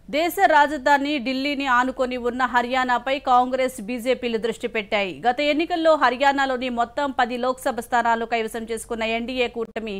దేశ రాజధాని ఢిల్లీని ఆనుకొని ఉన్న హర్యానాపై కాంగ్రెస్ బీజేపీలు దృష్టి పెట్టాయి. గత ఎన్నికల్లో హర్యానాలోని మొత్తం 10 లోక్సభ స్థానాలు కైవసం చేసుకున్న ఎన్డీఏ కూటమి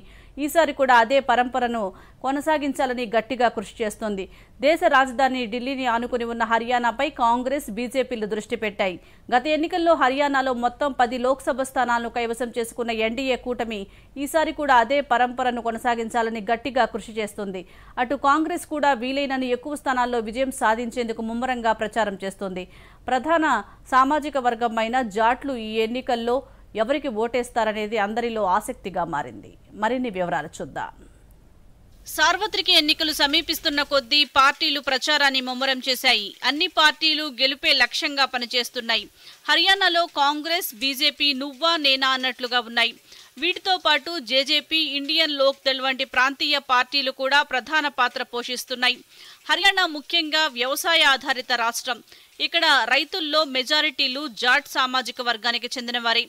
ఈసారి కూడా అదే పరంపరను కొనసాగించాలని గట్టిగా కృషి చేస్తోంది. దేశ రాజధాని ఢిల్లీని ఆనుకొని ఉన్న హర్యానాపై కాంగ్రెస్ బీజేపీలు దృష్టి పెట్టాయి. గత ఎన్నికల్లో హర్యానాలో మొత్తం 10 లోక్సభ స్థానాలను కైవసం చేసుకున్న ఎన్డీఏ కూటమి ఈసారి కూడా అదే పరంపరను కొనసాగించాలని గట్టిగా కృషి చేస్తోంది. అటు కాంగ్రెస్ కూడా వీలైనన్ని ఎక్కువ స్థానాల్లో విజయం సాధించేందుకు ముమ్మరంగా ప్రచారం చేస్తోంది. ప్రధాన సామాజిక వర్గమైన జాట్లు ఈ ఎన్నికల్లో ఎవరికి ఓటేస్తారనేది అందరిలో ఆసక్తిగా మారింది. మరిన్ని వివరాలు చూద్దాం. సార్వత్రిక ఎన్నికలు సమీపిస్తున్న కొద్దీ పార్టీలు ప్రచారాన్ని ముమ్మరం చేశాయి. అన్ని పార్టీలు గెలుపే లక్ష్యంగా పనిచేస్తున్నాయి. హర్యానాలో కాంగ్రెస్, బీజేపీ నువ్వా నేనా అన్నట్లుగా ఉన్నాయి. వీటితో పాటు జేజేపీ, ఇండియన్ లోక్ దళ్ వంటి ప్రాంతీయ పార్టీలు కూడా ప్రధాన పాత్ర పోషిస్తున్నాయి. హర్యానా ముఖ్యంగా వ్యవసాయ ఆధారిత రాష్ట్రం. ఇక్కడ రైతుల్లో మెజారిటీలు జాట్ సామాజిక వర్గానికి చెందినవారే.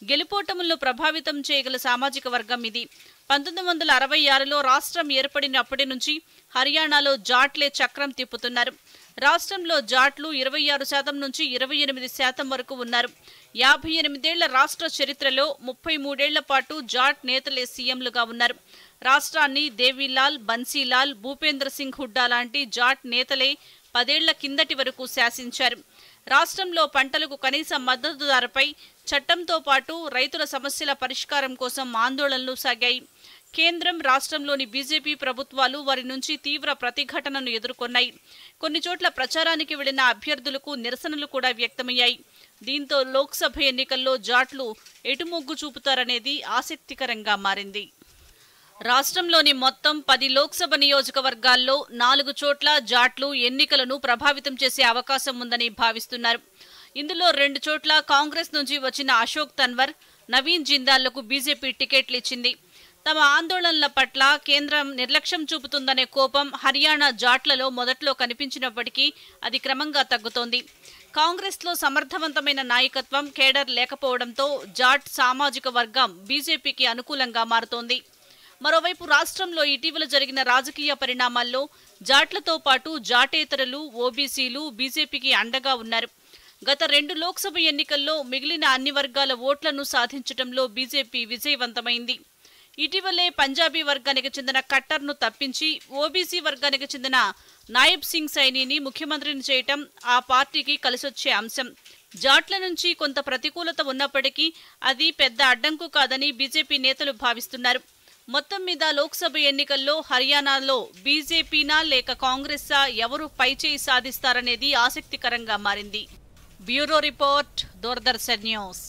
గెలుపోటములను ప్రభావితం చేయగల సామాజిక వర్గం ఇది. 1966లో రాష్ట్రం ఏర్పడినప్పటి నుంచి హర్యానాలో జాట్లే చక్రం తిప్పుతున్నారు. రాష్ట్రంలో జాట్లు 26% నుంచి 28% వరకు ఉన్నారు. 58 ఏళ్ల రాష్ట్ర చరిత్రలో 33 ఏళ్ల పాటు జాట్ నేతలే సీఎంలుగా ఉన్నారు. రాష్ట్రాన్ని దేవీలాల్, బన్సీలాల్, భూపేంద్ర సింగ్ హుడ్డా లాంటి జాట్ నేతలే 10 ఏళ్ల కిందటి వరకు శాసించారు. రాష్ట్రంలో పంటలకు కనీస మద్దతు ధరపై చట్టంతో పాటు రైతుల సమస్యల పరిష్కారం కోసం ఆందోళనలు సాగాయి. కేంద్రం, రాష్ట్రంలోని బీజేపీ ప్రభుత్వాలు వారి నుంచి తీవ్ర ప్రతిఘటనను ఎదుర్కొన్నాయి. కొన్ని చోట్ల ప్రచారానికి వెళ్లిన అభ్యర్థులకు నిరసనలు కూడా వ్యక్తమయ్యాయి. దీంతో లోక్సభ ఎన్నికల్లో జాట్లు ఎటుమొగ్గు చూపుతారనేది ఆసక్తికరంగా మారింది. రాష్ట్రంలోని మొత్తం 10 లోక్సభ నియోజకవర్గాల్లో 4 చోట్ల జాట్లు ఎన్నికలను ప్రభావితం చేసే అవకాశం ఉందని భావిస్తున్నారు. ఇందులో 2 చోట్ల కాంగ్రెస్ నుంచి వచ్చిన అశోక్ తన్వర్, నవీన్ జిందాల్లకు బీజేపీ టికెట్లు ఇచ్చింది. తమ ఆందోళనల పట్ల కేంద్రం నిర్లక్ష్యం చూపుతుందనే కోపం హర్యానా జాట్లలో మొదట్లో కనిపించినప్పటికీ అది క్రమంగా తగ్గుతోంది. కాంగ్రెస్లో సమర్థవంతమైన నాయకత్వం, కేడర్ లేకపోవడంతో జాట్ సామాజిక వర్గం బీజేపీకి అనుకూలంగా మారుతోంది. మరోవైపు రాష్ట్రంలో ఇటీవల జరిగిన రాజకీయ పరిణామాల్లో జాట్లతో పాటు జాటేతరులు, ఓబీసీలు బీజేపీకి అండగా ఉన్నారు. గత 2 లోక్సభ ఎన్నికల్లో మిగిలిన అన్ని వర్గాల ఓట్లను సాధించడంలో బీజేపీ విజయవంతమైంది. ఇటీవలే పంజాబీ వర్గానికి చెందిన ఖట్టర్ను తప్పించి ఓబీసీ వర్గానికి చెందిన నాయబ్ సింగ్ సైనీని ముఖ్యమంత్రిని చేయటం ఆ పార్టీకి కలిసొచ్చే అంశం. జాట్ల నుంచి కొంత ప్రతికూలత ఉన్నప్పటికీ అది పెద్ద అడ్డంకు కాదని బీజేపీ నేతలు భావిస్తున్నారు. మొత్తం మీద లోక్సభ ఎన్నికల్లో హర్యానాలో బీజేపీనా లేక కాంగ్రెస్సా ఎవరు పైచేయి సాధిస్తారనేది ఆసక్తికరంగా మారింది. Bureau report, Doordarshan news.